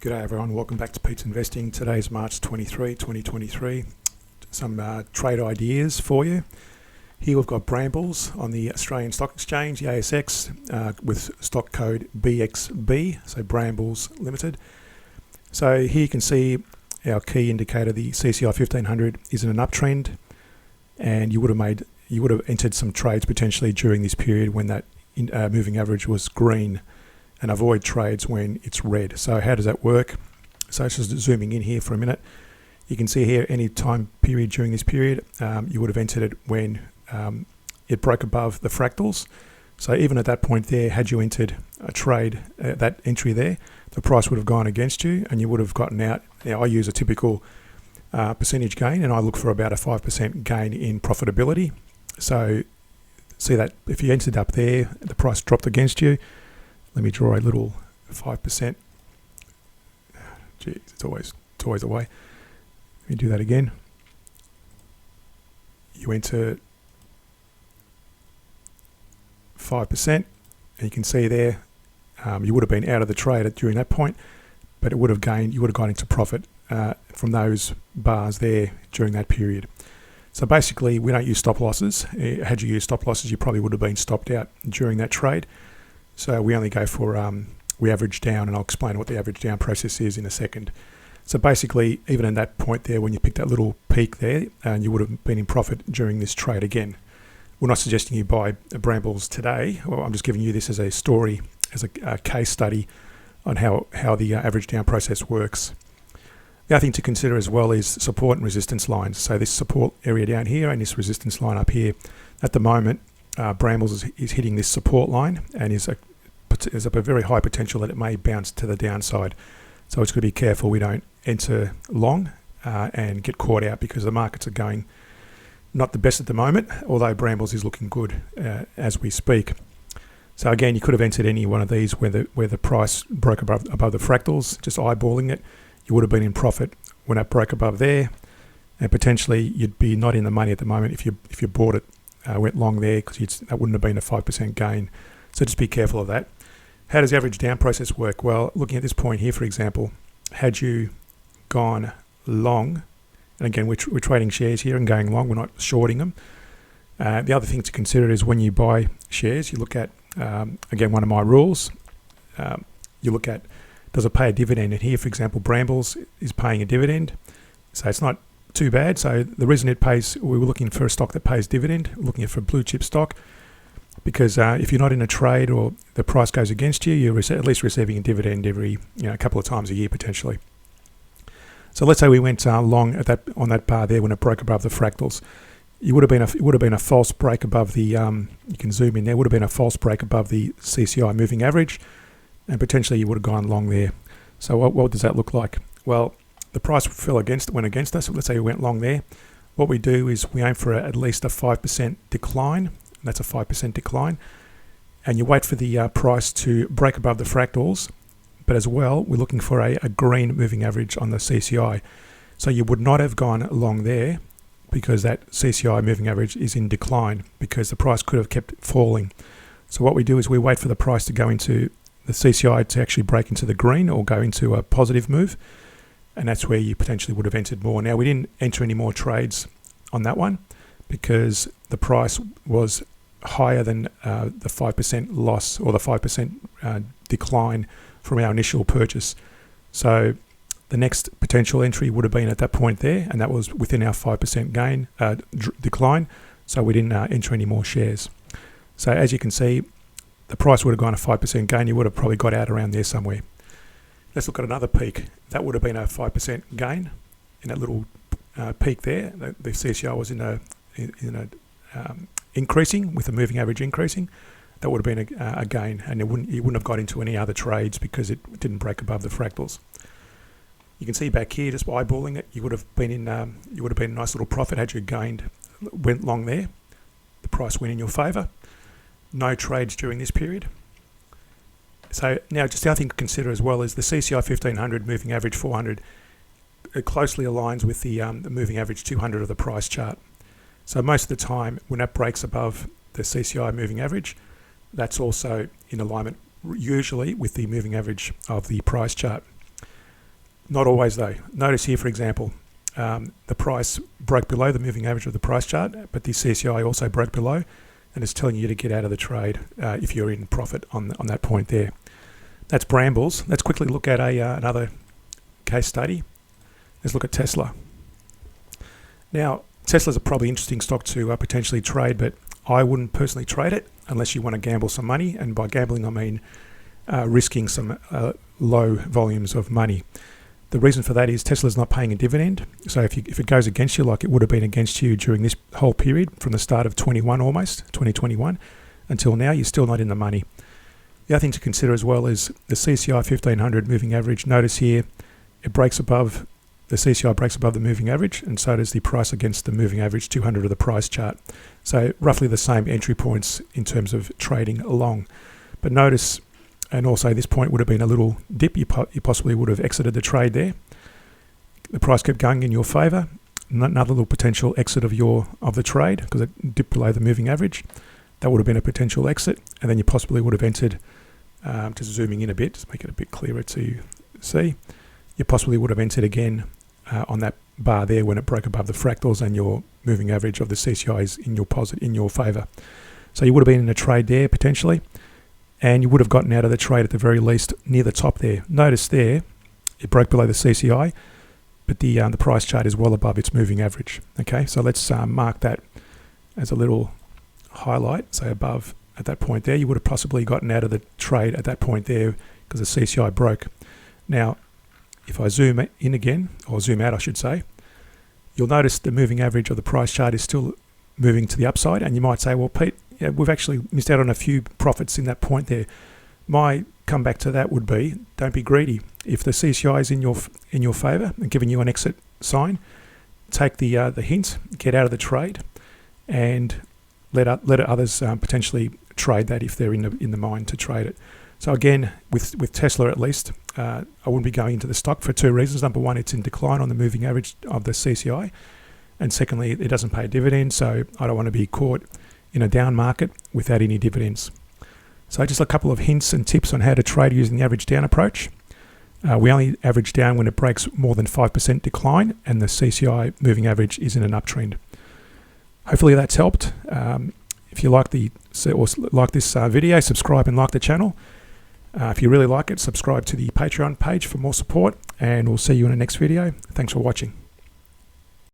G'day everyone, welcome back to Pete's Investing. Today's March 23, 2023. Some trade ideas for you. Here we've got Brambles on the Australian Stock Exchange, the ASX, with stock code BXB, so Brambles Limited. So here you can see our key indicator, the CCI 1500, is in an uptrend, and you would have entered some trades potentially during this period when that moving average was green, and avoid trades when it's red. So how does that work? So just zooming in here for a minute, you can see here any time period during this period, you would have entered it when it broke above the fractals. So even at that point there, had you entered a trade, that entry there, the price would have gone against you and you would have gotten out. Now I use a typical percentage gain, and I look for about a 5% gain in profitability. So see that if you entered up there, the price dropped against you. Let me draw a little 5%. Geez, it's always the way. Let me do that again. You enter 5%, and you can see there, you would have been out of the trade during that point, but it would have gained. You would have gone into profit from those bars there during that period. So basically, we don't use stop losses. Had you used stop losses, you probably would have been stopped out during that trade. So we only go for, we average down, and I'll explain what the average down process is in a second. So basically, even in that point there, when you picked that little peak there, you would have been in profit during this trade again. We're not suggesting you buy Brambles today. Well, I'm just giving you this as a story, as a case study on how the average down process works. The other thing to consider as well is support and resistance lines. So this support area down here and this resistance line up here, at the moment, Brambles is hitting this support line and is a very high potential that it may bounce to the downside. So it's got to be careful we don't enter long and get caught out, because the markets are going not the best at the moment, although Brambles is looking good as we speak. So again, you could have entered any one of these where the price broke above the fractals, just eyeballing it. You would have been in profit when it broke above there, and potentially you'd be not in the money at the moment if you bought it. Went long there, because that wouldn't have been a 5% gain. So just be careful of that. How does the average down process work? Well, looking at this point here, for example, had you gone long, and again, we're trading shares here and going long, we're not shorting them. The other thing to consider is when you buy shares, you look at, again, one of my rules, you look at, does it pay a dividend? And here, for example, Brambles is paying a dividend, so it's not too bad. So the reason it pays, we were looking for a stock that pays dividend, looking for blue chip stock, because if you're not in a trade or the price goes against you, you're at least receiving a dividend every a couple of times a year potentially. So let's say we went long on that bar there when it broke above the fractals. It would have been a false break above the. You can zoom in there. Would have been a false break above the CCI moving average, and potentially you would have gone long there. So what does that look like? Well, the price went against us. Let's say we went long there. What we do is we aim for at least a 5% decline. That's a 5% decline. And you wait for the price to break above the fractals. But as well, we're looking for a green moving average on the CCI. So you would not have gone long there, because that CCI moving average is in decline, because the price could have kept falling. So what we do is we wait for the price to go into the CCI to actually break into the green or go into a positive move. And that's where you potentially would have entered more. Now, we didn't enter any more trades on that one because the price was higher than the 5% loss or the 5% decline from our initial purchase. So the next potential entry would have been at that point there, and that was within our 5% gain decline. So we didn't enter any more shares. So as you can see, the price would have gone a 5% gain. You would have probably got out around there somewhere. Let's look at another peak. That would have been a 5% gain in that little peak there. The CCI was increasing with the moving average increasing. That would have been a gain, and you wouldn't have got into any other trades because it didn't break above the fractals. You can see back here, just eyeballing it, you would have been in a nice little profit had you went long there. The price went in your favour. No trades during this period. So now, just the other thing to consider as well is the CCI 1500 moving average 400. It closely aligns with the moving average 200 of the price chart. So most of the time, when that breaks above the CCI moving average, that's also in alignment usually with the moving average of the price chart. Not always though. Notice here, for example, the price broke below the moving average of the price chart, but the CCI also broke below, and it's telling you to get out of the trade if you're in profit on that point there. That's Brambles. Let's quickly look at another case study. Let's look at Tesla. Now, Tesla's a probably interesting stock to potentially trade, but I wouldn't personally trade it unless you want to gamble some money, and by gambling I mean risking some low volumes of money. The reason for that is Tesla's not paying a dividend, so if it goes against you like it would have been against you during this whole period from the start of 2021 until now, you're still not in the money. The other thing to consider as well is the CCI 1500 moving average. Notice here the CCI breaks above the moving average, and so does the price against the moving average 200 of the price chart. So roughly the same entry points in terms of trading along. But notice, and also this point would have been a little dip, you possibly would have exited the trade there. The price kept going in your favour. Another little potential exit of the trade because it dipped below the moving average. That would have been a potential exit, and then you possibly would have entered, just zooming in a bit, just make it a bit clearer to see. You possibly would have entered again on that bar there when it broke above the fractals and your moving average of the CCI is in your favour. So you would have been in a trade there potentially, and you would have gotten out of the trade at the very least near the top there. Notice there, it broke below the CCI, but the price chart is well above its moving average. Okay, so let's mark that as a little highlight, say above at that point there. You would have possibly gotten out of the trade at that point there because the CCI broke. Now, if I zoom in again, or zoom out I should say, you'll notice the moving average of the price chart is still moving to the upside, and you might say, well, Pete, we've actually missed out on a few profits in that point there. My comeback to that would be, don't be greedy. If the CCI is in your favour and giving you an exit sign, take the hint, get out of the trade, and let others potentially trade that if they're in the mind to trade it. So again, with Tesla at least, I wouldn't be going into the stock for two reasons. Number one, it's in decline on the moving average of the CCI, and secondly, it doesn't pay a dividend, so I don't want to be caught in a down market without any dividends. So just a couple of hints and tips on how to trade using the average down approach. We only average down when it breaks more than 5% decline and the CCI moving average is in an uptrend. Hopefully that's helped. If you like this video, subscribe and like the channel. If you really like it, subscribe to the Patreon page for more support, and we'll see you in the next video. Thanks for watching.